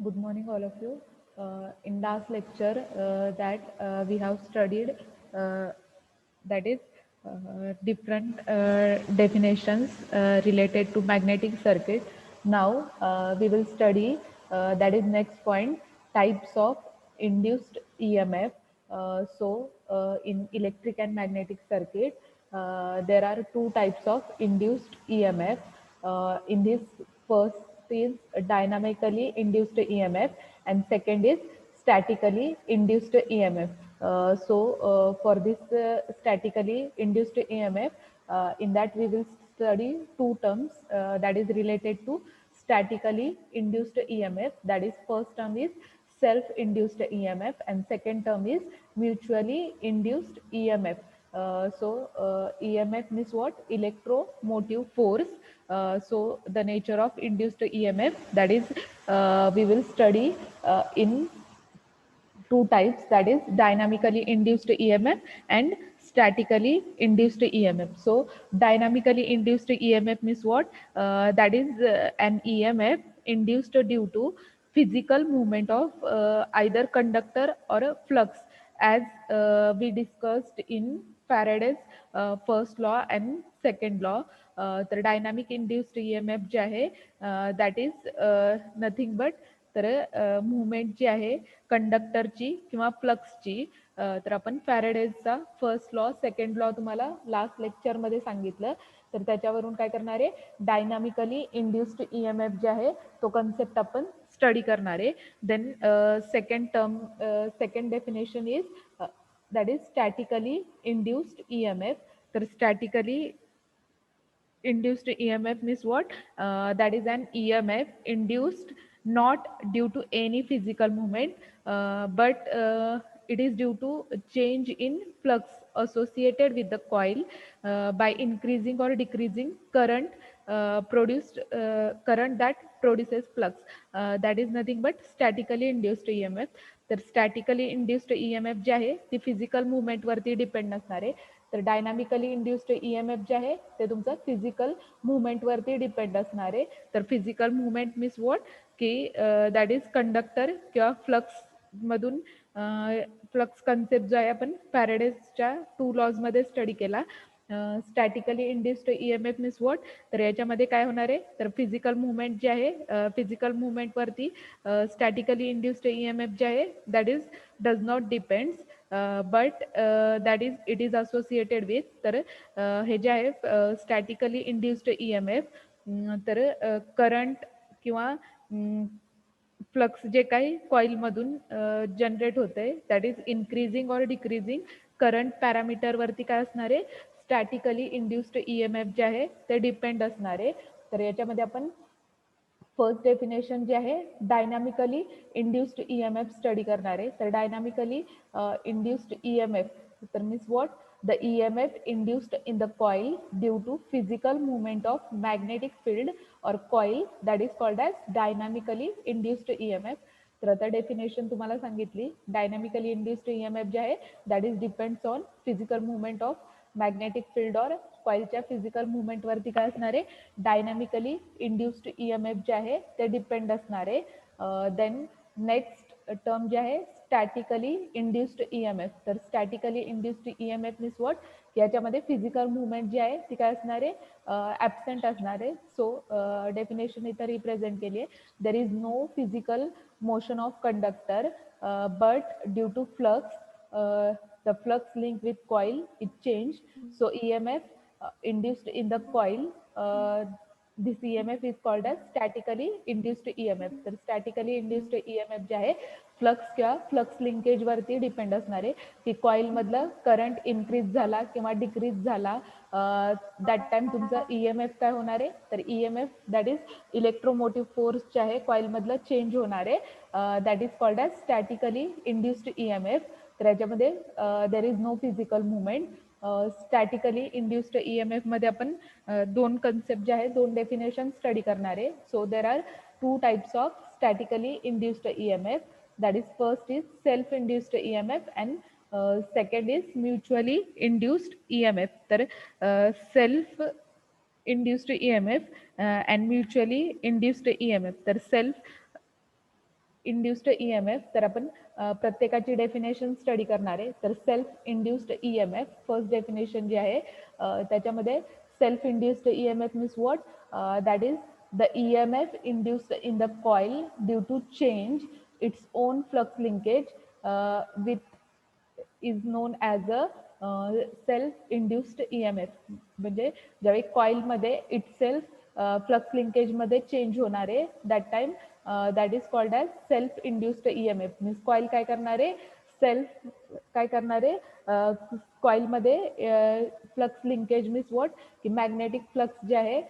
Good morning, all of you. In last lecture that we have studied, that is different definitions related to magnetic circuit. Now we will study, that is next point, types of induced EMF. In electric and magnetic circuit, there are two types of induced EMF. In this first is dynamically induced EMF and second is statically induced EMF. For this statically induced EMF, in that we will study two terms that is related to statically induced EMF. That is, first term is self-induced EMF and second term is mutually induced EMF. EMF means what? Electromotive force. The nature of induced EMF, that is, we will study in two types, that is dynamically induced EMF and statically induced EMF. So dynamically induced EMF means what? That is an EMF induced due to physical movement of either conductor or a flux, as we discussed in Faraday's first law and second law. तर dynamic induced EMF जे आहे, that is nothing but, तर movement जी आहे कंडक्टरची किंवा फ्लक्सची. तर आपण फॅरेडेजचा फर्स्ट लॉ सेकंड लॉ तुम्हाला लास्ट लेक्चरमध्ये सांगितलं, तर त्याच्यावरून काय करणार आहे, डायनामिकली इंड्युस्ड EMF जे आहे तो कन्सेप्ट आपण स्टडी करणार आहे. Then second definition is that is statically induced EMF. तर statically induced EMF means what? That is an EMF induced not due to any physical movement, but it is due to change in flux associated with the coil by increasing or decreasing current produced current that produces flux. That is nothing but statically induced EMF. तर statically induced EMF जे आहे ती physical मुवमेंटवरती depend नसणार आहे. तर dynamically induced EMF जे आहे ते तुमचं फिजिकल मुवमेंटवरती डिपेंड असणार आहे. तर फिजिकल मुवमेंट मीन्स वॉट, की दॅट इज कंडक्टर किंवा फ्लक्समधून फ्लक्स कन्सेप्ट जो आहे आपण फॅरेडेजच्या टू लॉजमध्ये स्टडी केला. Statically induced EMF means what, तर याच्यामध्ये काय होणार आहे, तर फिजिकल मुवमेंट जे आहे, फिजिकल मुवमेंटवरती स्टॅटिकली इंड्युस्ड EMF जे आहे that is does not depends, but that is it is associated with. तर हे जे आहे स्टॅटिकली इंड्युस्ड EMF, तर करंट किंवा फ्लक्स जे काही कॉइलमधून जनरेट होते that is increasing or decreasing current पॅरामीटरवरती काय असणार आहे, स्टॅटिकली इंड्युस्ड EMF जे आहे ते डिपेंड असणार आहे. तर याच्यामध्ये आपण फर्स्ट डेफिनेशन जे आहे डायनामिकली इंड्युस्ड EMF स्टडी करणार आहे. तर डायनामिकली इंड्युस्ड EMF तर means what, the EMF induced in the coil due to physical movement of magnetic field or coil, that is called as dynamically induced EMF. तर आता definition तुम्हाला सांगितली. Dynamically induced EMF जे आहे that is depends on physical movement of magnetic field और कॉइलच्या physical मुवमेंटवरती काय असणार आहे, डायनामिकली इंड्युस्ड EMF जे आहे ते डिपेंड असणार आहे. देन नेक्स्ट टर्म जे आहे स्टॅटिकली इंड्युस्ड EMF. तर statically induced EMF means what, याच्यामध्ये फिजिकल मुवमेंट जी आहे ती काय असणार आहे, ॲबसेंट असणार आहे. सो डेफिनेशन इथं रिप्रेझेंट केली आहे. There is no physical motion of conductor, but due to flux the flux link with coil it changed. So EMF induced in the coil, this EMF is called as statically induced EMF. तर statically induced EMF जे आहे flux किंवा flux linkage वरती depend असणार आहे, की coil मधलं current increase झाला किंवा डिक्रीज झाला, दॅट टाइम तुमचं EMF काय होणार आहे, तर EMF that is electromotive force जे आहे कॉइल मधलं चेंज होणार आहे, that is called as statically induced EMF. तर याच्यामध्ये there is no physical movement. Statically induced EMF मध्ये आपण दोन कन्सेप्ट जे आहे, दोन डेफिनेशन स्टडी करणार आहे. So there are two types of statically induced EMF. That is first is self induced EMF and second is mutually induced EMF. तर self induced EMF and mutually induced EMF. तर self induced EMF, तर आपण प्रत्येकाची definition study करणार आहे. तर self induced EMF first definition जी आहे त्याच्यामध्ये self induced EMF means what, that is the EMF induced in the coil due to change its own flux linkage with is known as a self induced EMF. म्हणजे ज्यावेळी कॉइलमध्ये itself flux लिंकेजमध्ये change होणार आहे that time that is called as self induced EMF. Means coil काय करणार आहे, self काय करणार आहे, कॉइलमध्ये फ्लक्स लिंकेज मीन्स व्हॉट की मॅग्नेटिक फ्लक्स जे आहे,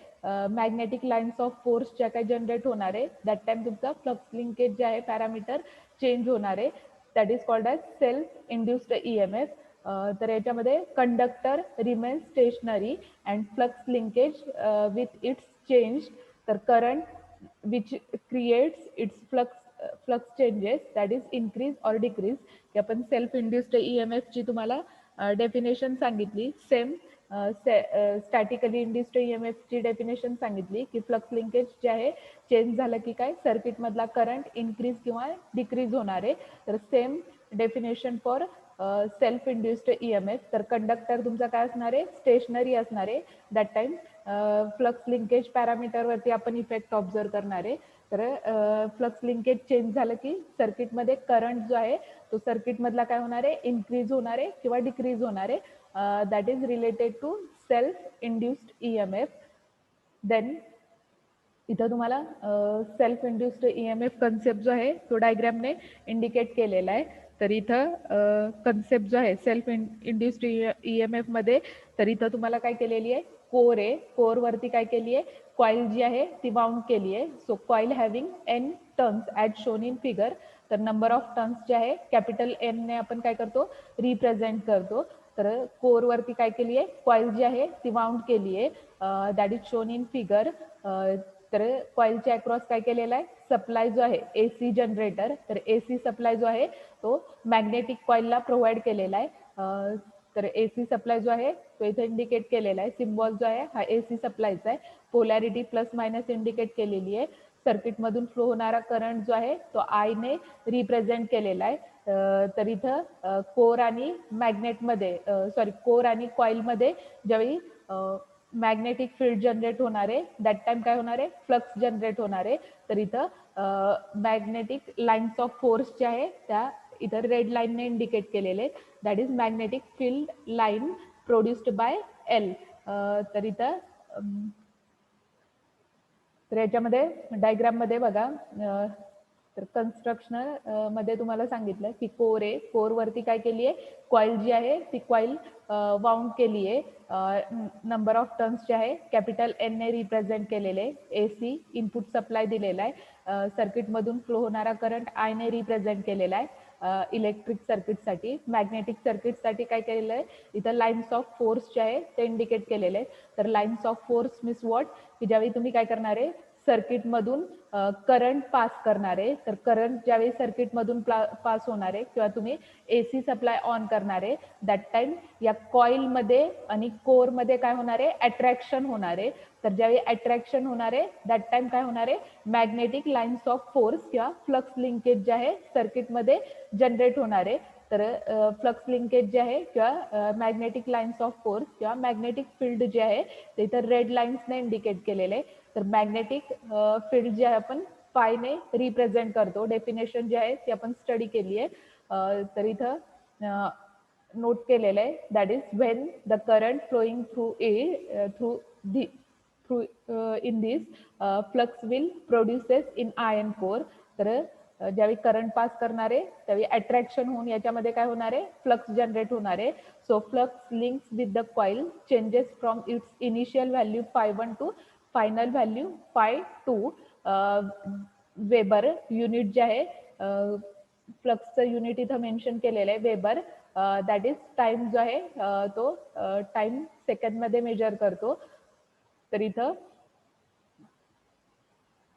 मॅग्नेटिक लाईन्स ऑफ फोर्स ज्या काही जनरेट होणार आहे दॅट टाइम तुमचा फ्लक्स लिंकेज जे आहे पॅरामीटर चेंज होणार आहे, that is called as self induced EMF. तर याच्यामध्ये conductor remain stationary and flux linkage with its change, तर current which creates its flux changes that is increase or decrease. की आपण self induced EMF ची तुम्हाला definition सांगितली. Same statically induced EMF ची definition सांगितली की फ्लक्स लिंकेज जे आहे चेंज झालं की काय सर्किटमधला करंट इन्क्रीज किंवा डिक्रीज होणार आहे. तर same definition for self induced EMF. तर कंडक्टर तुमचा काय असणार आहे, स्टेशनरी असणार आहे दॅट टाइम. फ्लक्स लिंकेज पॅरामीटरवरती आपण इफेक्ट ऑब्झर्व करणार आहे. तर फ्लक्स लिंकेज चेंज झालं की सर्किटमध्ये करंट जो आहे तो सर्किटमधला काय होणार आहे, इन्क्रीज होणार आहे किंवा डिक्रीज होणार आहे. That is related to self induced EMF. Then इथं तुम्हाला सेल्फ इंड्युस्ड EMF कन्सेप्ट जो आहे तो डायग्रॅमने इंडिकेट केलेला आहे. तर इथं कन्सेप्ट जो आहे सेल्फ इंड्युस्ड EMF मध्ये, तर इथं तुम्हाला काय केलेली आहे, कोर आहे, कोरवरती काय केली आहे, कॉईल जी आहे ती बाउंड केली आहे. So coil having N turns as shown in figure. तर नंबर ऑफ टर्न्स जे आहे कॅपिटल N ने आपण काय करतो, रिप्रेझेंट करतो. तर कोरवरती काय केली आहे, कॉईल जी आहे ती बाउंड केली आहे, that is shown in figure. तर कॉइलच्या अक्रॉस काय केलेलं आहे, सप्लाय जो आहे AC जनरेटर, तर AC सप्लाय जो आहे तो मॅग्नेटिक कॉइलला प्रोव्हाइड केलेला आहे. तर AC सप्लाय जो आहे तो इथे इंडिकेट केलेला आहे. सिम्बॉल जो आहे हा AC सप्लायचा आहे. पोलॅरिटी प्लस मायनस इंडिकेट केलेली आहे. सर्किटमधून फ्लो होणारा करंट जो आहे तो I ने रिप्रेझेंट केलेला आहे. तर इथं कोर आणि मॅग्नेटमध्ये कोर आणि कॉइलमध्ये ज्यावेळी मॅग्नेटिक फील्ड जनरेट होणार आहे दॅट टाइम काय होणार आहे, फ्लक्स जनरेट होणार आहे. तर इथं मॅग्नेटिक लाईन्स ऑफ फोर्स जे आहे त्या इथं रेड लाईनने इंडिकेट केलेले, that is magnetic field line produced by L. तर इथं तर याच्यामध्ये डायग्राममध्ये बघा, तर कन्स्ट्रक्शन मध्ये तुम्हाला सांगितलं की कोर आहे, कोरवरती काय केली आहे, कॉईल जी आहे ती कॉईल वाउंड केली आहे. नंबर ऑफ टर्न्स जे आहे कॅपिटल N ने रिप्रेझेंट केलेले. AC इनपुट सप्लाय दिलेला आहे. सर्किटमधून फ्लो होणारा करंट I ने रिप्रेझेंट केलेला आहे. इलेक्ट्रिक सर्किटसाठी. मॅग्नेटिक सर्किटसाठी काय केलेलं आहे, इथं लाईन्स ऑफ फोर्स जे आहे ते इंडिकेट केलेले आहे. तर lines of force means what, की ज्यावेळी तुम्ही काय करणार आहे, सर्किटमधून करंट पास करणार आहे, तर करंट ज्यावेळी सर्किटमधून पास होणार आहे किंवा तुम्ही AC सप्लाय ऑन करणार आहे दॅट टाइम या कॉइलमध्ये आणि कोरमध्ये काय होणार आहे, अट्रॅक्शन होणार आहे. तर ज्यावेळी अट्रॅक्शन होणार आहे दॅट टाइम काय होणार आहे, मॅग्नेटिक लाईन्स ऑफ फोर्स किंवा फ्लक्स लिंकेज जे आहे सर्किटमध्ये जनरेट होणार आहे. तर फ्लक्स लिंकेज जे आहे किंवा मॅग्नेटिक लाईन्स ऑफ फोर्स किंवा मॅग्नेटिक फील्ड जे आहे ते इथं रेड लाईन्सने इंडिकेट केलेले आहे. तर मॅग्नेटिक फील्ड जे आहे आपण फायने रिप्रेझेंट करतो. डेफिनेशन जे आहे ती आपण स्टडी केली आहे. तर इथं नोट केलेलं आहे, that is when the current flowing through in this flux will produces in iron core. तर ज्यावेळी करंट पास करणार आहे त्यावेळी अट्रॅक्शन होऊन याच्यामध्ये काय होणार आहे, फ्लक्स जनरेट होणार आहे. So flux links with the coil changes from its initial value Φ1 to final value Φ2. Weber unit जे आहे, फ्लक्सचं युनिट इथं मेन्शन केलेलं आहे वेबर. दॅट इज टाइम जो आहे तो टाइम सेकंदमध्ये मेजर करतो. तर इथं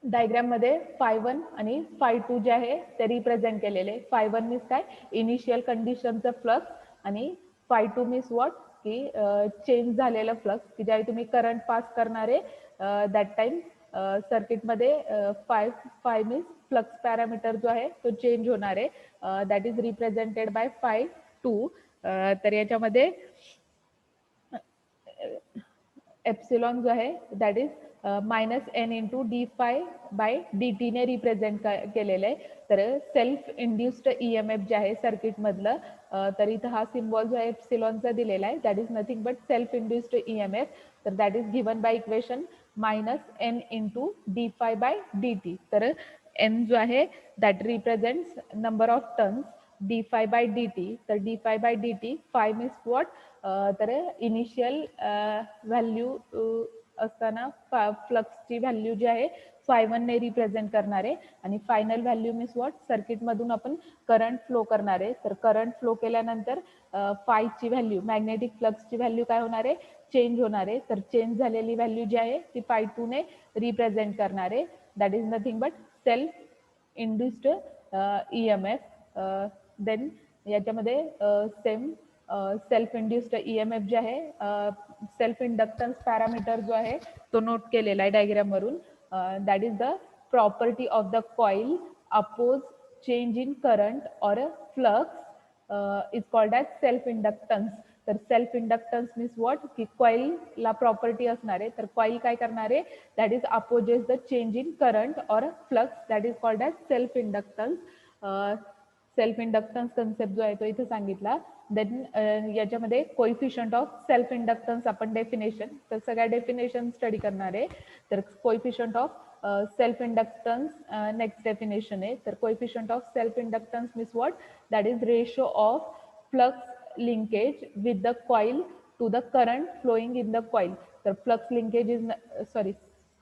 डायग्राम मध्ये Φ1 आणि Φ2 जे आहे ते रिप्रेझेंट केलेले. Φ1 मीन्स काय, इनिशियल कंडिशनचं फ्लक्स, आणि Φ2 मीन्स व्हॉट, की चेंज झालेलं फ्लक्स, की ज्यावेळी तुम्ही करंट पास करणारे दॅट टाइम सर्किटमध्ये फाय मीन्स फ्लक्स पॅरामीटर जो आहे तो चेंज होणार आहे, that is represented by phi2. तर याच्यामध्ये एप्सिलॉन जो आहे that is -n into D phi by D टीने रिप्रेझेंट केलेलं आहे. तर सेल्फ इंड्युस्ड EMF जे आहे सर्किटमधलं, तर इथं हा सिम्बॉल जो आहे एप्सिलॉनचा दिलेला आहे, that is nothing but self induced EMF. तर that is given by equation -n into D phi by D T. तर n जो आहे that represents number of turns D phi by D T. तर D phi by D T, phi means what, तर initial value असताना फ्लक्सची value जी आहे phi1 ने रिप्रेझेंट करणार आहे, आणि फायनल व्हॅल्यू मीन्स वॉट, सर्किटमधून आपण करंट फ्लो करणार आहे. तर करंट फ्लो केल्यानंतर फायची व्हॅल्यू, मॅग्नेटिक फ्लक्सची व्हॅल्यू काय होणार आहे, चेंज होणार आहे. तर चेंज झालेली व्हॅल्यू जी आहे ती phi2 ने रिप्रेझेंट करणार आहे, that is nothing but self induced EMF. Then याच्यामध्ये सेम सेल्फ इंड्युस्ड EMF जे आहे, सेल्फ इंडक्टन्स पॅरामीटर जो आहे तो नोट केलेला आहे डायग्राम वरून. That is the property of the coil oppose change in current or flux is called as self inductance. तर सेल्फ इंडक्टन्स मीन्स वॉट, की कॉईलला प्रॉपर्टी असणार आहे, तर कॉईल काय करणार आहे, that is opposes the change in current or flux, that is called as self inductance. Self inductance concept जो आहे तो इथे सांगितला. देन याच्यामध्ये कोइफिशियंट ऑफ सेल्फ इंडक्टन्स आपण डेफिनेशन, तर सगळ्या डेफिनेशन स्टडी करणार आहे. तर coefficient of self inductance next definition आहे. तर coefficient of self inductance means what, that is ratio of flux linkage with the coil to the current flowing in the coil. तर flux linkage is sorry,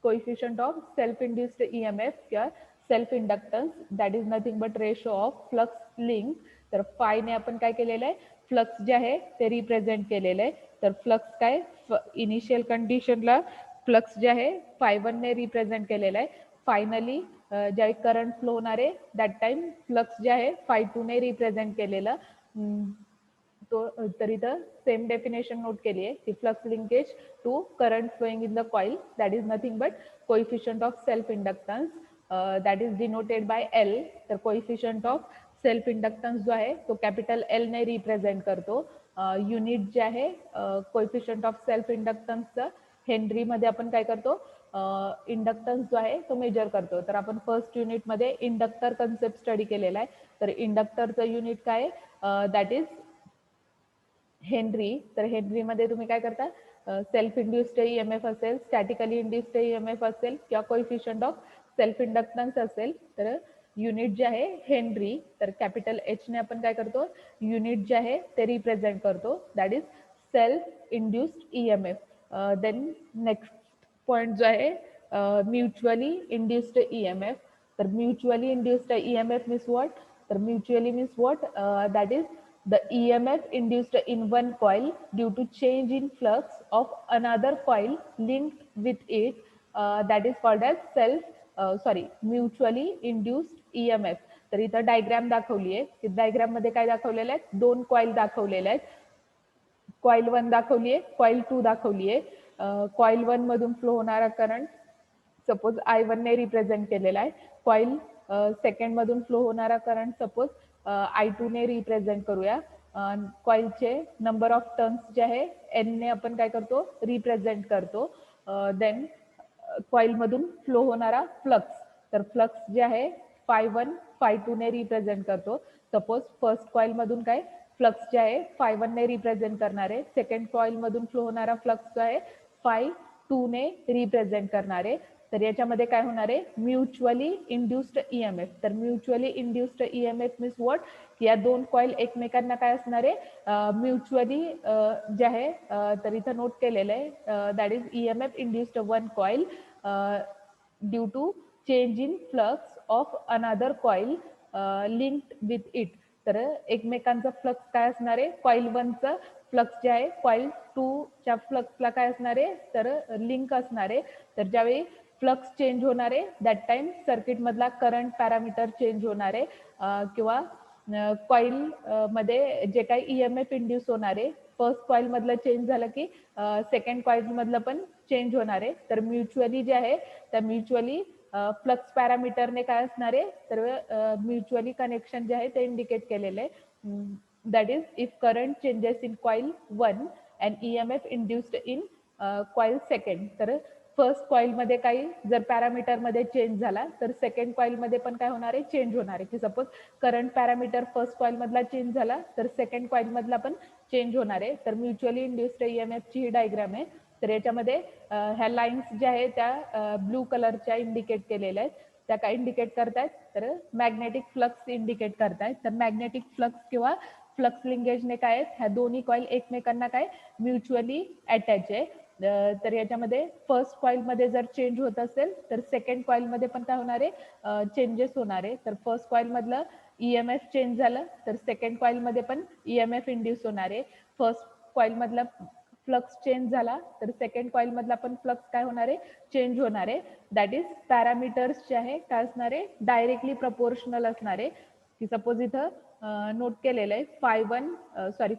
coefficient of self induced EMF किंवा self inductance, that is nothing but ratio of flux link. तर फायने आपण काय केलेलं आहे, flux जे आहे ते रिप्रेझेंट केलेलं आहे. तर फ्लक्स काय, इनिशियल कंडिशनला फ्लक्स जे आहे phi1 ने रिप्रेझेंट केलेलं आहे. फायनली ज्यावेळी करंट फ्लो होणार आहे दॅट टाइम फ्लक्स जे आहे phi2 ने रिप्रेझेंट केलेलं. तो तर इथं सेम डेफिनेशन नोट केली आहे की flux linkage to current flowing in the coil, that is nothing but coefficient of self inductance, that is denoted by L. तर कोइफिशियंट ऑफ सेल्फ इंडक्टन्स जो आहे तो कॅपिटल L ने रिप्रेझेंट करतो. Unit जे आहे कोइफिशियंट ऑफ सेल्फ इंडक्टन्सचं हेनरीमध्ये आपण काय करतो, इंडक्टन्स जो आहे तो मेजर करतो. तर आपण फर्स्ट युनिटमध्ये इंडक्टर कन्सेप्ट स्टडी केलेला आहे. तर इंडक्टरचं युनिट काय, दॅट इज हेनरी. तर हेनरीमध्ये तुम्ही काय करता, सेल्फ इंड्युस्ड EMF असेल, स्टॅटिकली इंड्युस्ड EMF असेल किंवा कोइफिशियंट ऑफ सेल्फ इंडक्टन्स असेल, तर युनिट जे आहे हेनरी. तर कॅपिटल H ने आपण काय करतो, युनिट जे आहे ते रिप्रेझेंट करतो, that is self induced EMF. Then next point जो आहे म्युच्युअली इंड्युस्ड EMF. तर mutually induced EMF means what, तर mutually means what, that is the EMF induced in one coil due to change in flux of another coil linked with it, that is called as mutually induced EMF. तर इथं diagram दाखवली आहे. Diagram मध्ये काय दाखवलेलं आहे, दोन coil दाखवलेल्या आहेत. कॉईल 1 दाखवली आहे, कॉईल 2 दाखवली आहे. कॉईल 1 मधून फ्लो होणारा करंट सपोज I1 ने रिप्रेझेंट केलेला आहे. कॉईल सेकंड मधून फ्लो होणारा करंट सपोज I2 ने रिप्रेझेंट करूया. कॉईलचे नंबर ऑफ टर्न्स जे आहे N ने आपण काय करतो, रिप्रेझेंट करतो. देन कॉईल मधून फ्लो होणारा फ्लक्स, तर फ्लक्स जे आहे phi1 phi2 ने रिप्रेझेंट करतो. सपोज फर्स्ट कॉईल मधून काय फ्लक्स जे आहे phi1 ने रिप्रेझेंट करणार आहे. सेकंड कॉईल मधून फ्लो होणारा फ्लक्स जो आहे phi2 ने रिप्रेझेंट करणार आहे. तर याच्यामध्ये काय होणार आहे, म्युच्युअली इंड्युस्ड EMF. तर mutually induced EMF means what, की या दोन कॉईल एकमेकांना काय असणार आहे, म्युच्युअली जे आहे, तर इथं नोट केलेलं आहे, that is EMF induced one coil due to change in flux of another coil linked with it. तर एकमेकांचा फ्लक्स काय असणार आहे, कॉईल 1चं फ्लक्स जे आहे कॉईल 2च्या फ्लक्सला काय असणार आहे, तर लिंक असणार आहे. तर ज्यावेळी फ्लक्स चेंज होणार आहे दॅट टाइम सर्किट मधला करंट पॅरामीटर चेंज होणार आहे, किंवा कॉईल मध्ये जे काही EMF इंड्यूस होणार आहे, फर्स्ट कॉईल मधलं चेंज झालं की सेकंड कॉईल मधलं पण चेंज होणार आहे. तर म्युच्युअली जे आहे त्या म्युच्युअली फ्लक्स पॅरामीटरने काय असणार आहे तर म्युच्युअली कनेक्शन जे आहे ते इंडिकेट केलेलं आहे. That is if current changes in coil 1 and EMF induced in coil second. तर फर्स्ट कॉईलमध्ये काही जर पॅरामीटरमध्ये चेंज झाला तर सेकंड कॉईलमध्ये पण काय होणार आहे चेंज होणार आहे. की सपोज करंट पॅरामीटर फर्स्ट कॉईलमधला चेंज झाला तर सेकंड कॉईलमधला पण चेंज होणार आहे. तर म्युच्युअली इंड्युस्ड EMF ची ही डायग्राम आहे. तर याच्यामध्ये ह्या लाईन्स ज्या आहेत त्या ब्लू कलरच्या इंडिकेट केलेल्या आहेत. त्या काय इंडिकेट करतायत तर मॅग्नेटिक फ्लक्स इंडिकेट करतायत. तर मॅग्नेटिक फ्लक्स किंवा फ्लक्स लिंकेजने काय आहेत ह्या दोन्ही कॉईल एकमेकांना काय म्युच्युअली अटॅच आहे. तर याच्यामध्ये फर्स्ट कॉईलमध्ये जर चेंज होत असेल तर सेकंड कॉईलमध्ये पण काय होणार आहे चेंजेस होणार आहे. तर फर्स्ट कॉईलमधलं EMF चेंज झालं तर सेकंड कॉईलमध्ये पण EMF इंड्यूस होणार आहे. फर्स्ट कॉईलमधला फ्लक्स चेंज झाला तर सेकंड कॉईलमधला पण फ्लक्स काय होणार आहे चेंज होणार आहे. दॅट इज पॅरामीटर्स जे आहे काय असणार आहे डायरेक्टली प्रपोर्शनल असणार आहे. की सपोज इथं नोट केलेलं आहे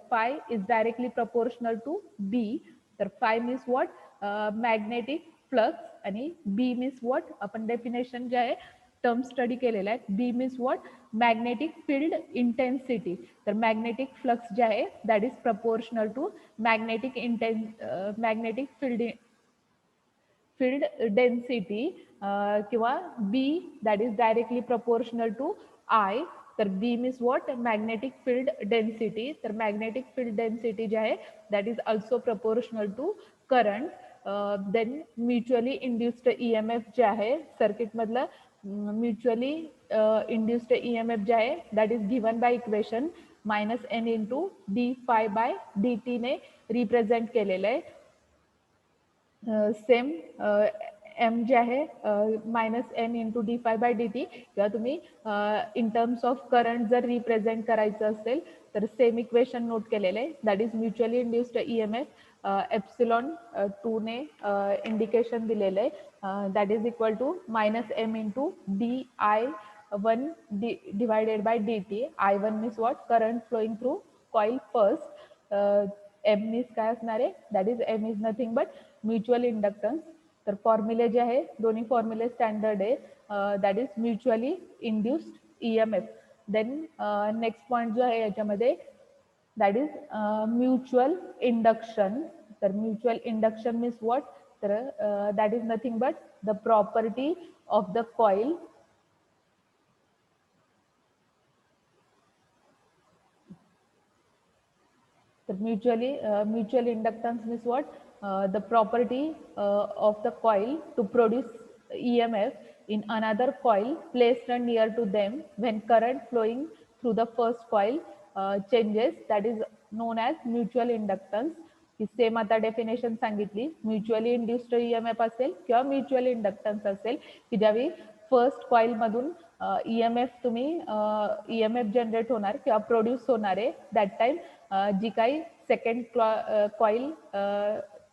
phi is directly proportional to B. तर phi means what magnetic flux आणि बी मीन्स व्हॉट आपण डेफिनेशन जे आहे टर्म स्टडी केलेला आहे. B means what magnetic field intensity. तर मॅग्नेटिक फ्लक्स जे आहे that is proportional to magnetic field density किंवा B that is directly proportional to I. तर B means what magnetic field density. तर मॅग्नेटिक फील्ड डेन्सिटी जे आहे that is also proportional to current. Then mutually induced EMF जे आहे सर्किटमधलं mutually induced EMF जे आहे that is given by equation -n into d∅/dt ने रिप्रेझेंट केलेलं आहे. सेम एम जे आहे -n इंटू d∅/dt किंवा तुम्ही इन टर्म्स ऑफ करंट जर रिप्रेझेंट करायचं असेल तर सेम इक्वेशन नोट केलेलं आहे. That is mutually induced EMF epsilon 2 ने इंडिकेशन दिलेलं आहे. That is equal to -m into di1 divided by dt. I1 means what current flowing through coil first. M means काय असणार आहे that is M is nothing but mutual inductance. तर फॉर्म्युले जे आहे दोन्ही फॉर्म्युले स्टँडर्ड आहे. That is mutually induced EMF. Then next point जो आहे याच्यामध्ये दॅट इज म्युच्युअल इंडक्शन. तर म्युच्युअल इंडक्शन मीन्स व्हॉट तर that is nothing but the property of the coil. तर mutual inductance means what? The property of the coil to produce EMF in another coil placed near to them when current flowing through the first coil changes, that is known as mutual inductance. He same आता definition सांगितली. Mutually induced EMF असेल किंवा mutual inductance असेल की ज्यावेळी first coil मधून EMF तुम्ही EMF generate होणार किंवा प्रोड्यूस होणार आहे दॅट टाइम जी काही सेकंड कॉईल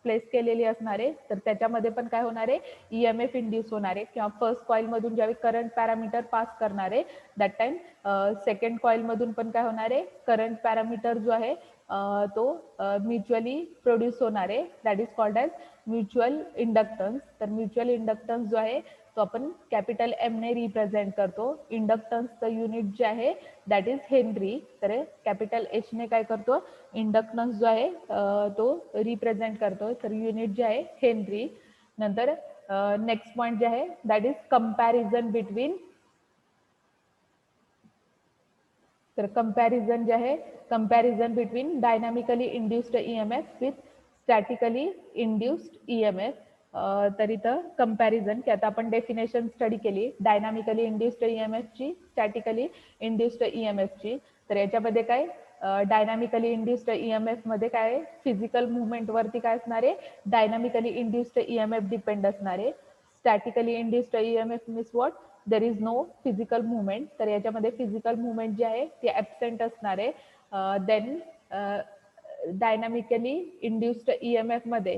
प्लेस केलेली असणार आहे तर त्याच्यामध्ये पण काय होणार आहे EMF इंड्यूस होणार आहे. किंवा फर्स्ट कॉईल मधून ज्यावेळी करंट पॅरामीटर पास करणार आहे दॅट टाइम सेकंड कॉईल मधून पण काय होणार आहे करंट पॅरामीटर जो आहे तो म्युच्युअली प्रोड्यूस होणार आहे. That is called as mutual inductance. तर म्युच्युअल इंडक्टन्स जो आहे तो आपण कॅपिटल M ने रिप्रेझेंट करतो. इंडक्टन्सचं युनिट जे आहे दॅट इज हेनरी. तर कॅपिटल H ने काय करतो इंडक्टन्स जो आहे तो रिप्रेझेंट करतो. तर युनिट जे आहे हेनरी. नंतर नेक्स्ट पॉईंट जे आहे दॅट इज कंपॅरिझन बिटवीन. तर कंपॅरिझन जे आहे comparison between dynamically induced EMF with statically induced EMF. तर इथं कंपॅरिझन की आता आपण डेफिनेशन स्टडी केली डायनामिकली इंड्युस्ड EMF ची स्टॅटिकली इंड्युस्ड EMF ची. तर याच्यामध्ये काय डायनामिकली इंड्युस्ड EMF मध्ये काय फिजिकल मुवमेंट वरती काय असणार आहे डायनामिकली इंड्युस्ड EMF डिपेंड असणार आहे. Statically induced EMF means what there is no physical movement. तर याच्यामध्ये फिजिकल मुवमेंट जी आहे ती ॲबसेंट असणार आहे. देन डायनामिकली इंड्युस्ड EMF मध्ये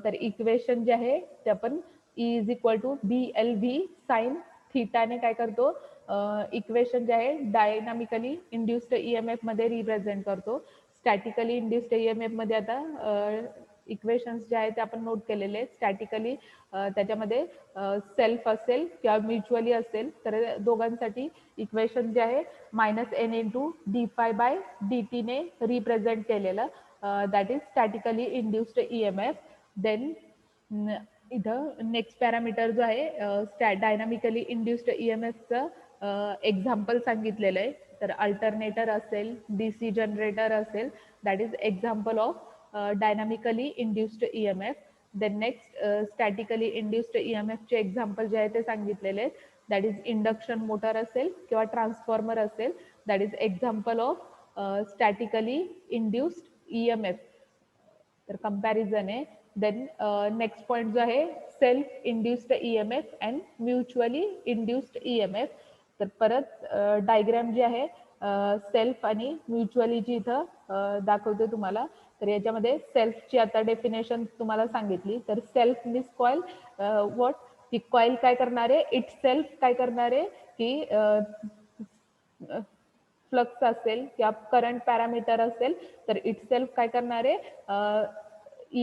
तर इक्वेशन जे आहे ते आपण E is equal to BLV sine थिटाने काय करतो इक्वेशन जे आहे डायनामिकली इंड्युस्ड EMF मध्ये रिप्रेझेंट करतो. स्टॅटिकली इंड्युस्ड EMF मध्ये आता इक्वेशन्स जे आहेत ते आपण नोट केलेले आहेत. स्टॅटिकली त्याच्यामध्ये सेल्फ असेल किंवा म्युच्युअली असेल तर दोघांसाठी इक्वेशन जे आहे -n इंटू d∅/dt ने रिप्रेझेंट केलेलं, that is statically induced EMF. Then इथं नेक्स्ट पॅरामीटर जो आहे डायनामिकली इंड्युस्ड EMFचं एक्झाम्पल सांगितलेलं आहे. तर अल्टरनेटर असेल, DC जनरेटर असेल, that is example of dynamically induced EMF. Then next statically induced EMFचे एक्झाम्पल जे आहे ते सांगितलेले आहेत. दॅट इज इंडक्शन मोटर असेल किंवा ट्रान्सफॉर्मर असेल, that is example of statically induced EMF. तर कंपॅरिझन आहे. देन नेक्स्ट पॉईंट जो आहे self induced EMF and mutually induced EMF. तर परत डायग्रॅम जी आहे सेल्फ आणि म्युच्युअलीची इथं दाखवते तुम्हाला. तर याच्यामध्ये सेल्फची आता डेफिनेशन तुम्हाला सांगितली. तर सेल्फ मीन्स कॉईल व्हॉट, की कॉईल काय करणार आहे, इट सेल्फ काय करणार आहे की फ्लक्स असेल किंवा करंट पॅरामीटर असेल तर इटसेल्फ काय करणार आहे,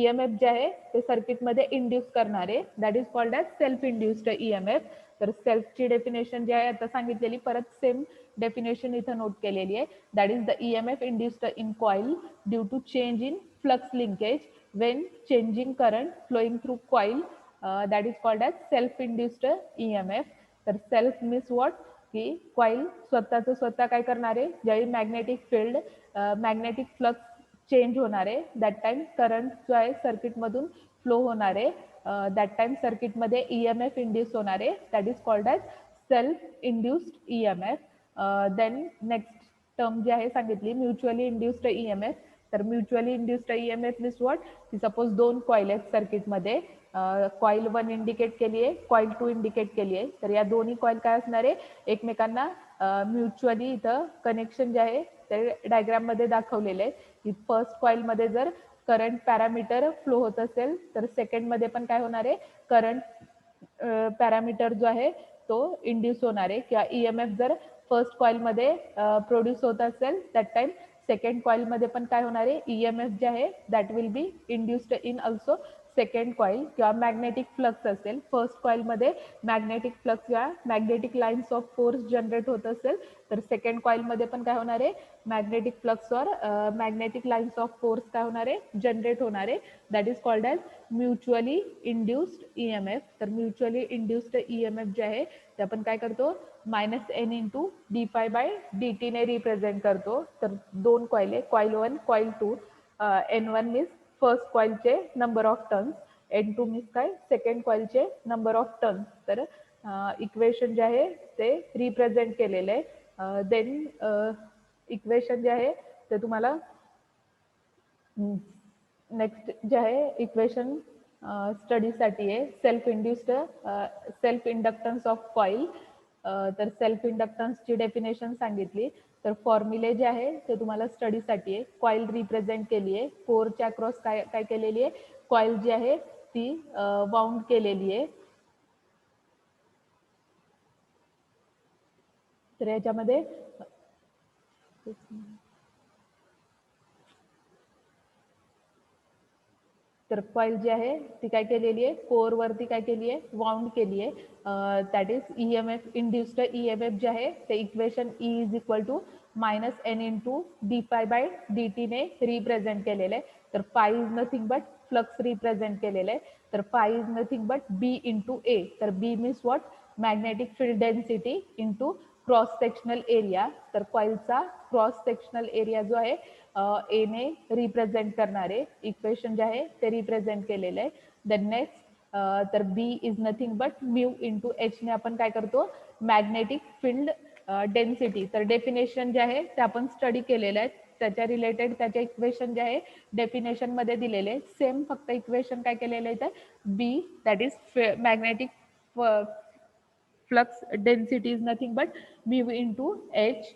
EMF जे आहे ते सर्किटमध्ये इंड्यूस करणार आहे. That is called as self induced EMF. तर सेल्फची डेफिनेशन जी आहे आता सांगितलेली, परत सेम डेफिनेशन इथं नोट केलेली आहे. That is the EMF induced in coil due to change in flux linkage when changing current flowing through coil, that is called as self induced EMF. तर सेल्फ मीन्स व्हॉट, की coil स्वतः काय करणार आहे, ज्यावेळी magnetic field magnetic flux change होणार आहे that time current जो आहे सर्किटमधून फ्लो होणार आहे, दॅट टाइम सर्किटमध्ये EMF इंड्यूस होणार आहे, that is called as self induced EMF. Then next term जी आहे सांगितली म्युच्युअली इंड्युस्ड EMF. तर mutually induced EMF means what, की सपोज दोन कॉईल आहेत सर्किटमध्ये, कॉईल 1 इंडिकेट केली आहे, कॉईल 2 इंडिकेट केली आहे. तर या दोन्ही कॉईल काय असणार आहे, एकमेकांना म्युच्युअली इथं कनेक्शन जे आहे ते डायग्राममध्ये दाखवलेले आहे. की फर्स्ट कॉईलमध्ये जर करंट पॅरामीटर फ्लो होत असेल तर सेकंडमध्ये पण काय होणार आहे, करंट पॅरामीटर जो आहे तो इंड्यूस होणार आहे. किंवा EMF जर फर्स्ट कॉईलमध्ये प्रोड्यूस होत असेल दॅट टाइम सेकंड कॉईलमध्ये पण काय होणार आहे, EMF जे आहे that will be induced in also second coil. किंवा मॅग्नेटिक फ्लक्स असेल, फर्स्ट कॉईलमध्ये मॅग्नेटिक फ्लक्स या magnetic lines of force generate होत असेल तर सेकंड कॉईलमध्ये पण काय होणार आहे, मॅग्नेटिक फ्लक्स और मॅग्नेटिक लाईन्स ऑफ फोर्स काय होणार आहे, जनरेट होणार आहे. That is called as mutually induced EMF. तर म्युच्युअली इंड्युस्ड EMF जे आहे ते आपण काय करतो, -n इंटू d∅/dt ने रिप्रेझेंट करतो. तर दोन कॉईल आहे, coil 1 coil 2, N1 means first कॉईलचे number of turns, N2 means काय, सेकंड कॉईलचे नंबर ऑफ टर्न्स. तर इक्वेशन जे आहे ते रिप्रेझेंट केलेलं आहे. देन इक्वेशन जे आहे ते तुम्हाला नेक्स्ट जे आहे इक्वेशन स्टडीसाठी आहे सेल्फ इंडक्टन्स ऑफ कॉईल. तर सेल्फ इंडक्टन्सची डेफिनेशन सांगितली. तर फॉर्म्युले जे आहे ते तुम्हाला स्टडीसाठी आहे. कॉईल रिप्रेझेंट केली आहे, कोरच्या अक्रॉस काय काय केलेली आहे, कॉईल जी आहे ती बाउंड केलेली आहे. तर याच्यामध्ये तर कॉईल जी आहे ती काय केलेली आहे, कोरवरती काय केली आहे, वाउंड केली आहे. That is EMF induced EMF जे आहे ते equation E is equal to -n into d∅/dt ने रिप्रेझेंट केलेलं आहे. तर phi is nothing but flux represent केलेलं आहे. तर phi is nothing but B into A. तर B means what, magnetic field density into cross sectional area. तर कॉईलचा क्रॉस सेक्शनल एरिया जो आहे ए ने रिप्रेझेंट करणारे इक्वेशन जे आहे ते रिप्रेझेंट केलेलं आहे. देन नेक्स्ट तर B is nothing but mu into H ने आपण काय करतो, मॅग्नेटिक फील्ड डेन्सिटी. तर डेफिनेशन जे आहे ते आपण स्टडी केलेलं आहे, त्याच्या रिलेटेड त्याच्या इक्वेशन जे आहे डेफिनेशन मध्ये दिलेले आहे. सेम फक्त इक्वेशन काय केलेलं आहे तर B that is magnetic flux density is nothing but mu into H,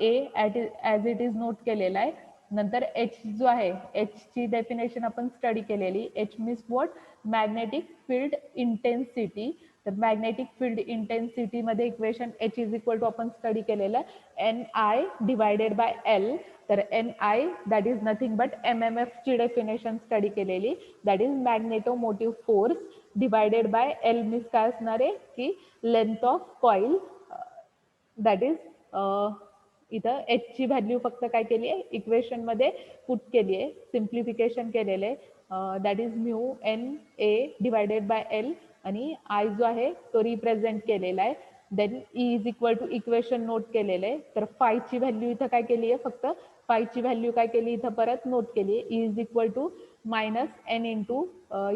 A as it is note केलेला आहे. नंतर एच जो आहे, एच ची डेफिनेशन आपण स्टडी केलेली. H means what, magnetic field intensity. तर मॅग्नेटिक फील्ड इंटेन्सिटी मध्ये equation H is equal to आपण स्टडी केलेलं N I divided by L. तर N I that is nothing but M M F ची डेफिनेशन स्टडी केलेली, that is magnetomotive force divided by L means काय असणार आहे की length of coil. That is इथं एच ची व्हॅल्यू फक्त काय केली आहे इक्वेशन मध्ये पुट केली आहे, सिम्प्लिफिकेशन केलेलं आहे. That is mu N A divided by L आणि आय जो आहे तो रिप्रेझेंट केलेला आहे. Then E is equal to equation note केलेलं आहे. तर फायची व्हॅल्यू इथं काय केली आहे, फक्त फायची व्हॅल्यू काय केली इथं परत नोट केली आहे. E is equal to minus N into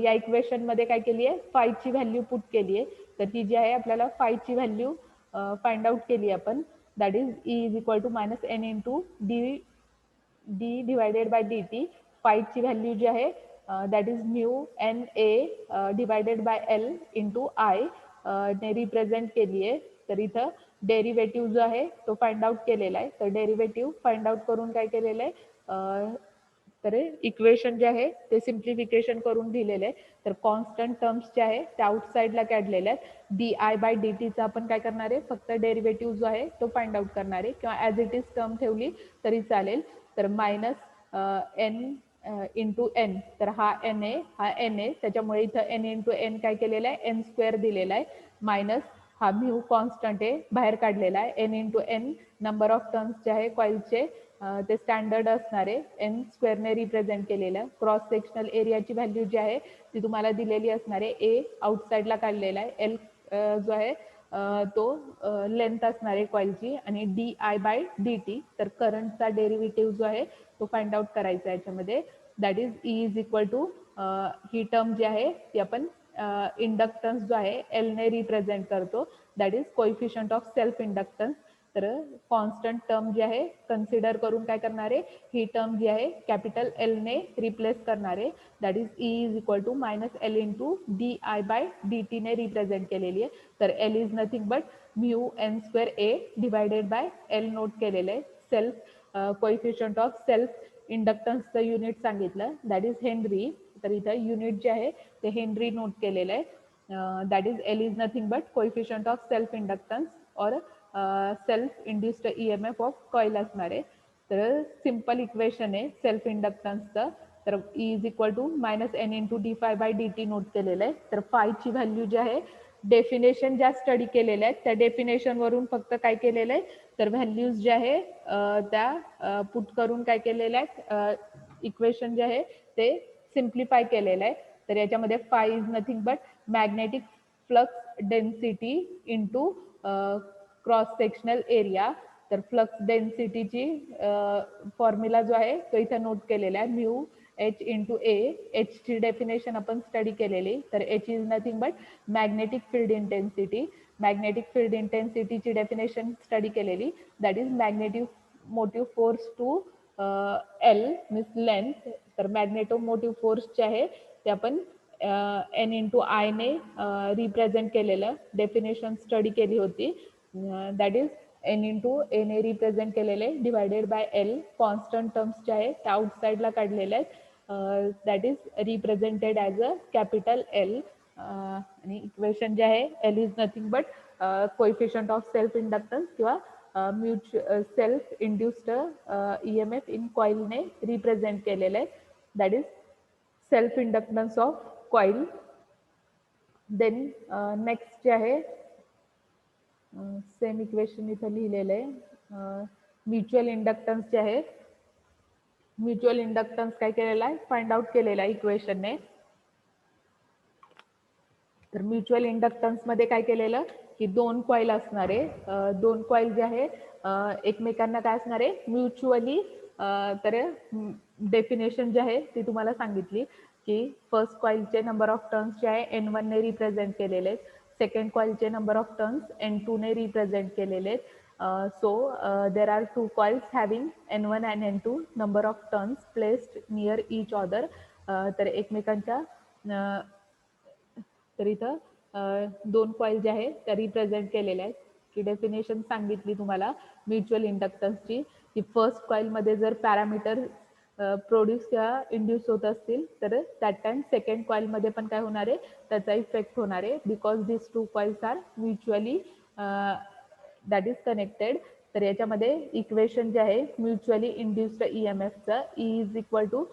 या इक्वेशन मध्ये काय केली आहे फायची व्हॅल्यू पुट केली आहे. तर ती जी आहे आपल्याला फायची व्हॅल्यू फाइंड आउट केली आपण. That is E is equal to minus N into D divided by D T. फायची व्हॅल्यू जी आहे that is mu N A divided by L into I ने रिप्रेझेंट केली आहे. तर इथं डेरिव्हेटिव्ह जो आहे तो फाइंड आउट केलेला आहे. तर डेरिव्हेटिव्ह फाइंड आउट करून काय केलेलं आहे, तर इक्वेशन जे आहे ते सिम्प्लिफिकेशन करून दिलेले आहे. तर कॉन्स्टंट टर्म्स जे आहे ते आउटसाईडला काढलेले आहेत. डी आय बाय डी टीचा आपण काय करणार आहे, फक्त डेरिव्हेटिव्ह जो आहे तो फाइंड आउट करणार आहे, किंवा ॲज इट इज टर्म ठेवली तरी चालेल. तर मायनस एन इंटू एन, तर हा एन आहे हा एन आहे, त्याच्यामुळे इथं एन इंटू एन काय केलेलं आहे एन स्क्वेअर दिलेला आहे. मायनस हा म्यू कॉन्स्टंट आहे बाहेर काढलेला आहे. N into N number of turns जे आहे कॉईलचे ते स्टँडर्ड असणार आहे, एन स्क्वेअरने रिप्रेझेंट केलेलं. क्रॉस सेक्शनल एरियाची व्हॅल्यू जी आहे ती तुम्हाला दिलेली असणार आहे. ए आउटसाईडला काढलेला आहे, एल जो आहे तो लेंथ असणार आहे कॉईलची, आणि D I by D T. तर करंटचा डेरिव्हेटिव्ह जो आहे तो फाइंड आउट करायचा आहे याच्यामध्ये. That is E is equal to ही टर्म जी आहे ती आपण इंडक्टन्स जो आहे एल ने रिप्रेझेंट करतो, that is coefficient of self inductance. तर कॉन्स्टंट टर्म जी आहे कन्सिडर करून काय करणार आहे, ही टर्म जी आहे कॅपिटल एल ने रिप्लेस करणार आहे. That is E is equal to minus L into D I by D T ने रिप्रेझेंट केलेली आहे. तर L is nothing but mu N square A divided by L note केलेलं आहे. सेल्फ कोइफिशियंट ऑफ सेल्फ इंडक्टन्सचं unit सांगितलं, that is henry. तर इथं युनिट जे आहे ते हेनरी नोट केलेलं आहे. That is L is nothing but coefficient of self inductance और self induced E M F of coil असणार आहे. तर सिम्पल इक्वेशन आहे सेल्फ इंडक्टन्सचं. तर E is equal to minus N into D phi by D T note केलेलं आहे. तर फायची व्हॅल्यू जी आहे डेफिनेशन ज्या स्टडी केलेल्या आहेत त्या डेफिनेशनवरून फक्त काय केलेलं आहे, तर व्हॅल्यूज ज्या आहे त्या पुट करून काय केलेल्या आहेत, इक्वेशन जे आहे ते सिम्प्लिफाय केलेलं आहे. तर याच्यामध्ये phi is nothing but magnetic flux density into cross sectional area. तर फ्लक्स डेन्सिटीची फॉर्म्युला जो आहे तो इथं नोट केलेला आहे, mu H into A. H ची डेफिनेशन आपण स्टडी केलेली. तर H is nothing but magnetic field intensity. Magnetic field इंटेन्सिटीची डेफिनेशन स्टडी केलेली, that is magnetic motive force to L means length. तर मॅग्नेटोमोटिव्ह फोर्स जे आहे ते आपण एन इंटू आय ने रिप्रेझेंट केलेलं, डेफिनेशन स्टडी केली होती. That is N into A ने रिप्रेझेंट केलेले divided by L. Constant terms जे आहेत त्या आउटसाईडला काढलेल्या आहेत, that is represented as a capital L. आणि इक्वेशन जे आहे L is nothing but coefficient of self inductance किंवा self induced E M F in कॉईलने रिप्रेझेंट केलेलं आहे, that is self inductance of coil. Then next जे आहे same equation इथं लिहिलेलं आहे, म्युच्युअल इंडक्टन्स जे आहे, म्युच्युअल इंडक्टन्स काय केलेला आहे फाइंड आउट केलेला आहे इक्वेशनने. तर म्युच्युअल इंडक्टन्स मध्ये काय केलेलं की दोन कॉईल असणार आहे, दोन कॉईल जे आहे एकमेकांना काय असणार आहे म्युच्युअली. तर डेफिनेशन जे आहे ती तुम्हाला सांगितली की फर्स्ट कॉईलचे नंबर ऑफ टर्न्स जे आहे एन वन ने रिप्रेझेंट केलेले आहेत, सेकंड कॉईलचे number of turns N two ने रिप्रेझेंट केलेले आहेत. So there are two coils having N one and N two number of turns placed near each other. तर एकमेकांच्या तर इथं दोन कॉईल ज्या आहेत त्या रिप्रेझेंट केलेल्या आहेत. की डेफिनेशन सांगितली तुम्हाला म्युच्युअल इंडक्टन्सची की फर्स्ट कॉईलमध्ये जर पॅरामीटर प्रोड्यूस किंवा इंड्यूस होत असतील तर दॅट टाइम सेकंड कॉइलमध्ये पण काय होणार आहे, त्याचा इफेक्ट होणार आहे, because this two coils are mutually that is connected. तर याच्यामध्ये इक्वेशन जे आहे म्युच्युअली इंड्युस्ड EMFचं E is equal to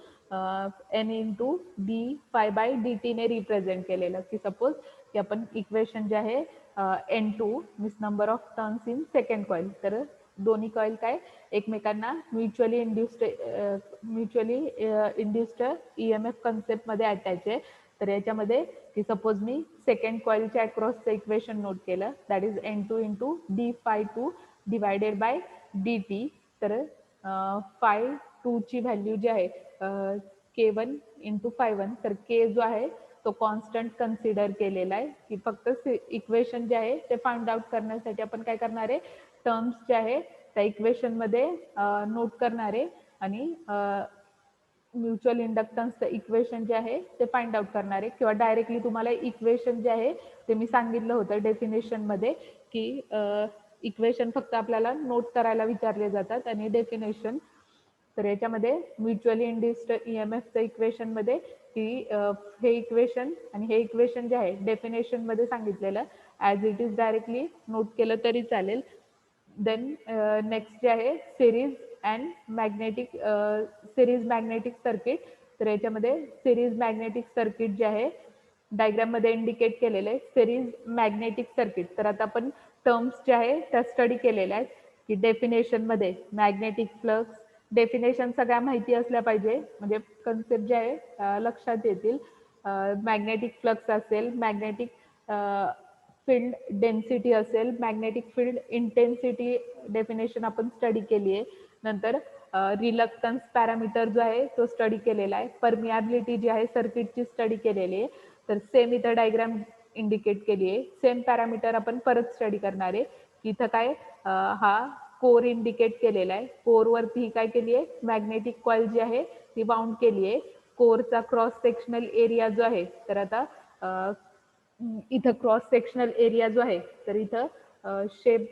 N into D phi by D टीने रिप्रेझेंट केलेलं, की सपोज की आपण इक्वेशन जे आहे N2 means number of turns in second coil, तर दोन्ही कॉइल काय एकमेकांना म्युच्युअली इंड्युस्ड EMF कन्सेप्टमध्ये अटॅच आहे. तर याच्यामध्ये की सपोज मी सेकंड कॉइलच्या अक्रॉसचं इक्वेशन नोट केलं, that is N2 into D five two divided by D T. तर फाय टूची व्हॅल्यू जी आहे K1 इंटू फाय वन, तर K जो आहे तो कॉन्स्टंट कन्सिडर केलेला आहे, की फक्त इक्वेशन जे आहे ते फाइंड आउट करण्यासाठी आपण काय करणार आहे, टर्म्स जे आहे त्या इक्वेशनमध्ये नोट करणार आहे आणि म्युच्युअल इंडक्टन्सचं इक्वेशन जे आहे ते फाइंड आउट करणार आहे, किंवा डायरेक्टली तुम्हाला इक्वेशन जे आहे ते मी सांगितलं होतं डेफिनेशनमध्ये, की इक्वेशन फक्त आपल्याला नोट करायला विचारले जातात आणि डेफिनेशन. तर याच्यामध्ये म्युच्युअली इंड्युस्ड EMFचं इक्वेशनमध्ये की हे इक्वेशन आणि हे इक्वेशन जे आहे डेफिनेशनमध्ये सांगितलेलं as it is directly note केलं तरी चालेल. देन नेक्स्ट जे आहे सिरीज मॅग्नेटिक सर्किट. तर याच्यामध्ये सिरीज मॅग्नेटिक सर्किट जे आहे डायग्राममध्ये इंडिकेट केलेलं आहे सिरीज मॅग्नेटिक सर्किट. तर आता आपण टर्म्स जे आहे त्या स्टडी केलेल्या आहेत, की डेफिनेशनमध्ये मॅग्नेटिक फ्लक्स, डेफिनेशन सगळ्या माहिती असल्या पाहिजे म्हणजे कन्सेप्ट जे आहे लक्षात येतील. मॅग्नेटिक फ्लक्स असेल, मॅग्नेटिक फील्ड डेन्सिटी असेल, मॅग्नेटिक फील्ड इंटेन्सिटी डेफिनेशन आपण स्टडी केली आहे. नंतर रिलक्टन्स पॅरामीटर जो आहे तो स्टडी केलेला आहे. परमियाबिलिटी जी आहे सर्किटची स्टडी केलेली आहे. तर सेम इथं डायग्राम इंडिकेट केली आहे. सेम पॅरामीटर आपण परत स्टडी करणार आहे. इथं काय हा कोर इंडिकेट केलेला आहे. कोरवरती काय केली आहे, मॅग्नेटिक कॉइल जी आहे ती बाउंड केली आहे. कोरचा क्रॉस सेक्शनल एरिया जो आहे, तर आता इथं क्रॉस सेक्शनल एरिया जो आहे, तर इथं शेप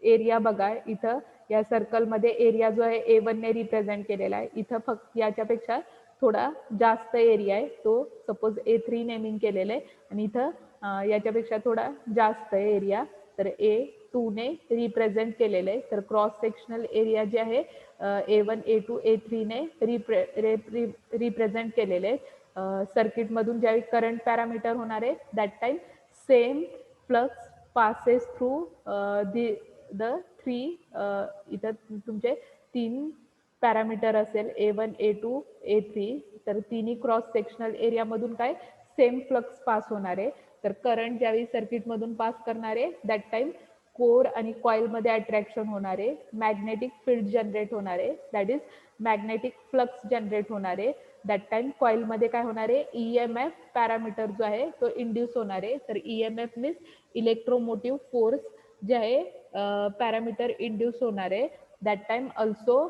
एरिया बघा, इथं या सर्कलमध्ये एरिया जो आहे A1 ने रिप्रेझेंट केलेला आहे. इथं फक्त याच्यापेक्षा थोडा जास्त एरिया आहे, तो सपोज A3 नेमिंग केलेलं आहे आणि इथं याच्यापेक्षा थोडा जास्त एरिया तर A2 ने रिप्रेझेंट केलेलं आहे. तर क्रॉस सेक्शनल एरिया जे आहे A1, A2, A3 ने रिप्रेझेंट केलेले आहे. सर्किटमधून ज्यावेळी करंट पॅरामीटर होणार आहे that time same flux passes through the three, इथं तुमचे 3 पॅरामीटर असेल A1, A2, A3. तर तिन्ही क्रॉस सेक्शनल एरियामधून काय सेम फ्लक्स पास होणार आहे. तर करंट ज्यावेळी सर्किटमधून पास करणार आहे दॅट टाइम कोर आणि कॉइलमध्ये अट्रॅक्शन होणार आहे, मॅग्नेटिक फील्ड जनरेट होणार आहे, that is magnetic flux generate होणार आहे. दॅट टाइम कॉइलमध्ये काय होणार आहे, EMF पॅरामीटर जो आहे तो इंड्यूस होणार आहे. तर EMF मीन्स इलेक्ट्रोमोटिव्ह फोर्स जे आहे पॅरामीटर इंड्यूस होणार आहे. That time also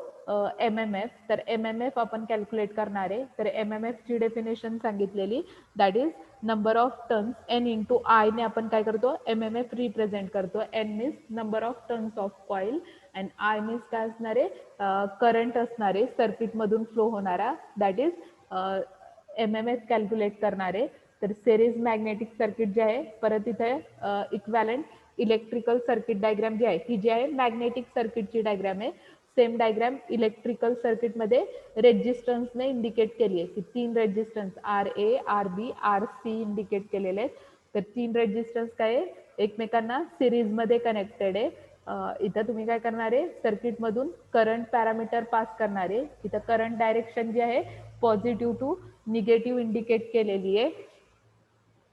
MMF. तर MMF आपण कॅल्क्युलेट करणार आहे. तर MMF ची डेफिनेशन सांगितलेली that is number of turns N into I ने आपण काय करतो, MMF रिप्रेझेंट करतो. N means number of turns of coil and I means काय असणार आहे, करंट असणार आहे सर्किटमधून फ्लो होणारा, दॅट इज MMF कॅल्क्युलेट करणार आहे. तर सिरीज मॅग्नेटिक सर्किट जे आहे परत इथे इक्वॅलंट इलेक्ट्रिकल सर्किट डायग्राम जी आहे ही जी आहे मॅग्नेटिक सर्किटची डायग्राम आहे. सेम डायग्राम इलेक्ट्रिकल सर्किटमध्ये रेजिस्टन्सने इंडिकेट केली आहे, की 3 resistance RA, RB, RC indicate केलेले आहेत. तर 3 रेजिस्टन्स काय आहे एकमेकांना सिरीजमध्ये कनेक्टेड आहे. इथं तुम्ही काय करणार आहे, सर्किटमधून करंट पॅरामीटर पास करणार आहे. इथं करंट डायरेक्शन जी आहे पॉझिटिव्ह टू निगेटिव्ह इंडिकेट केलेली आहे.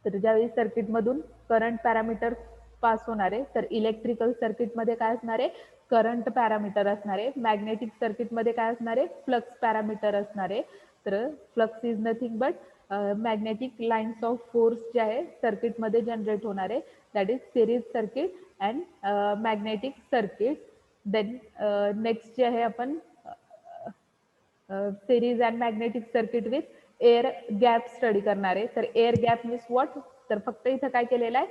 तर ज्यावेळी सर्किटमधून करंट पॅरामीटर पास होणार आहे तर इलेक्ट्रिकल सर्किटमध्ये काय असणार आहे, करंट पॅरामीटर असणार आहे. मॅग्नेटिक सर्किटमध्ये काय असणार आहे, फ्लक्स पॅरामीटर असणार आहे. तर flux is nothing but magnetic lines of force जे आहे सर्किटमध्ये जनरेट होणार आहे, that is series circuit and magnetic circuit. Then next जे आहे आपण series and magnetic circuit with air gap study करणार आहे. तर एअर गॅप मीन्स व्हॉट, तर फक्त इथं काय केलेलं आहे,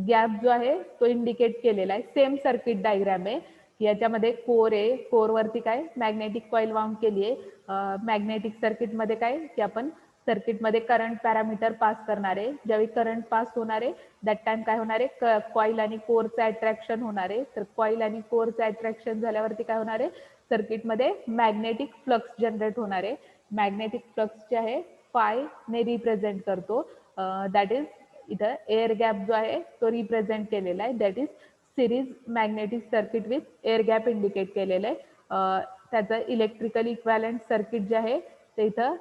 गॅप जो आहे तो इंडिकेट केलेला आहे. सेम सर्किट डायग्राम आहे, याच्यामध्ये कोर आहे, कोरवरती काय मॅग्नेटिक कॉईल वाउंड केली आहे. मॅग्नेटिक सर्किटमध्ये काय की आपण सर्किटमध्ये करंट पॅरामीटर पास करणार आहे. ज्यावेळी करंट पास होणार आहे दॅट टाइम काय होणार आहे, कॉईल आणि कोरचं अट्रॅक्शन होणार आहे. तर कॉईल आणि कोरचं अट्रॅक्शन झाल्यावरती काय होणार आहे, सर्किटमध्ये मॅग्नेटिक फ्लक्स जनरेट होणार आहे. मॅग्नेटिक फ्लक्स जे आहे फाय ने रिप्रेझेंट करतो. दॅट इज इथं एअर गॅप जो आहे तो रिप्रेझेंट केलेला आहे. That is series magnetic circuit with air gap indicate केलेलं आहे. त्याचं इलेक्ट्रिकल इक्वॅलंट सर्किट जे आहे ते इथं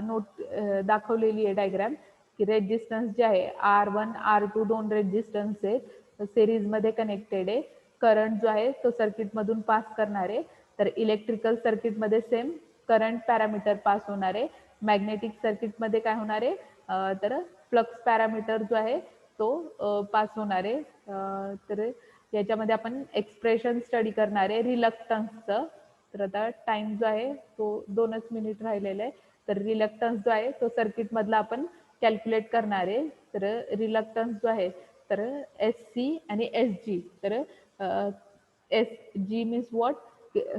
नोट दाखवलेली आहे डायग्राम, की रेजिस्टन्स जे आहे R1 R2 दोन रेजिस्टन्स आहेत, सिरीजमध्ये कनेक्टेड आहे. करंट जो आहे तो सर्किटमधून पास करणार आहे. तर इलेक्ट्रिकल सर्किटमध्ये सेम करंट पॅरामीटर पास होणार आहे. मॅग्नेटिक सर्किटमध्ये काय होणार आहे, तर फ्लक्स पॅरामीटर जो आहे तो पास होणार आहे. तर याच्यामध्ये आपण एक्सप्रेशन स्टडी करणार आहे रिलक्टन्सचं. तर आता टाइम जो आहे तो 2च मिनिट राहिलेला आहे. तर रिलक्टन्स जो आहे तो सर्किटमधला आपण कॅल्क्युलेट करणार आहे. तर रिलक्टन्स जो आहे तर SC आणि SG. तर SG means what,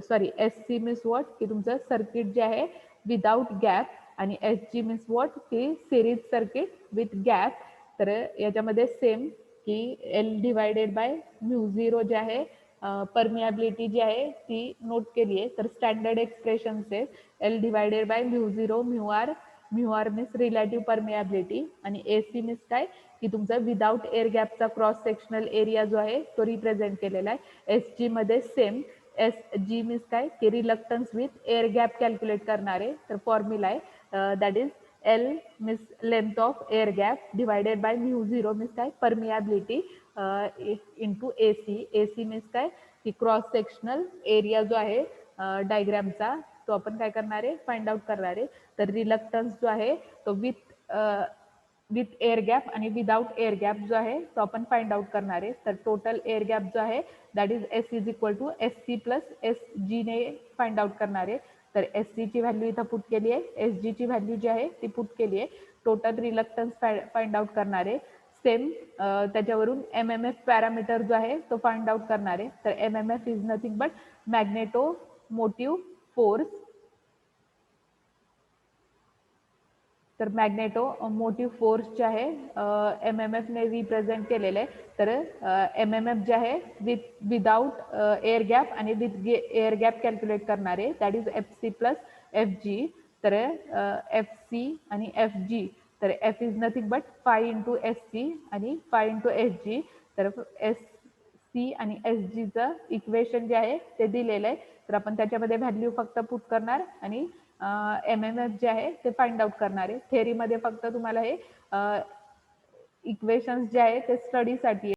sorry SC means what की तुमचं सर्किट जे आहे विदाउट गॅप, आणि SG मीन्स वॉट की सिरीज सर्किट विथ गॅप. तर याच्यामध्ये सेम की L डिवायडेड बाय म्यू0 जे आहे परमियाबिलिटी जी आहे ती नोट केली आहे. तर स्टँडर्ड एक्सप्रेशन्स आहे L डिवायडेड बाय म्यू0 mu R means relative permeability, आणि AC मीन्स काय की तुमचा विदाउट एअर गॅपचा क्रॉस सेक्शनल एरिया जो आहे तो रिप्रेझेंट केलेला आहे. SG मध्ये सेम SG मीन्स काय की reluctance with air gap calculate करणार आहे. तर फॉर्म्युला आहे that is L means length of air gap divided by म्यू0 मीन्स काय permeability into AC. AC means काय की क्रॉस सेक्शनल एरिया जो आहे डायग्रामचा तो आपण काय करणार आहे फाइंड आउट करणार आहे. तर रिलक्टन्स जो आहे तो विथ एअर गॅप आणि विदाउट एअर गॅप जो आहे तो आपण फाइंड आउट करणार आहे. तर टोटल एअर गॅप जो आहे that is S is equal to SC plus SG ने फाइंड आउट करणार आहे. तर SC ची व्हॅल्यू इथं पुट केली आहे, SG ची व्हॅल्यू जी आहे ती पुट केली आहे. टोटल रिलक्टन्स फाइंड आउट करणार आहे. सेम त्याच्यावरून MMF पॅरामीटर जो आहे तो फाइंड आउट करणार आहे. तर MMF is nothing but magneto motive force. तर मॅग्नेटो मोटिव्ह फोर्स जे आहे MMF ने रिप्रेझेंट केलेलं आहे. तर MMF जे आहे विदाउट एअर गॅप आणि विथ एअर गॅप कॅल्क्युलेट करणार आहे. That is FC plus FG. तर FC आणि FG, तर F is nothing but five into SC आणि फाय इंटू SG. तर SC आणि SGचं इक्वेशन जे आहे ते दिलेलं आहे. तर आपण त्याच्यामध्ये व्हॅल्यू फक्त पुट करणार आणि MMF जे आहे ते फाइंड आउट करणार आहे. थेअरीमध्ये फक्त तुम्हाला हे इक्वेशन्स जे आहे ते स्टडीसाठी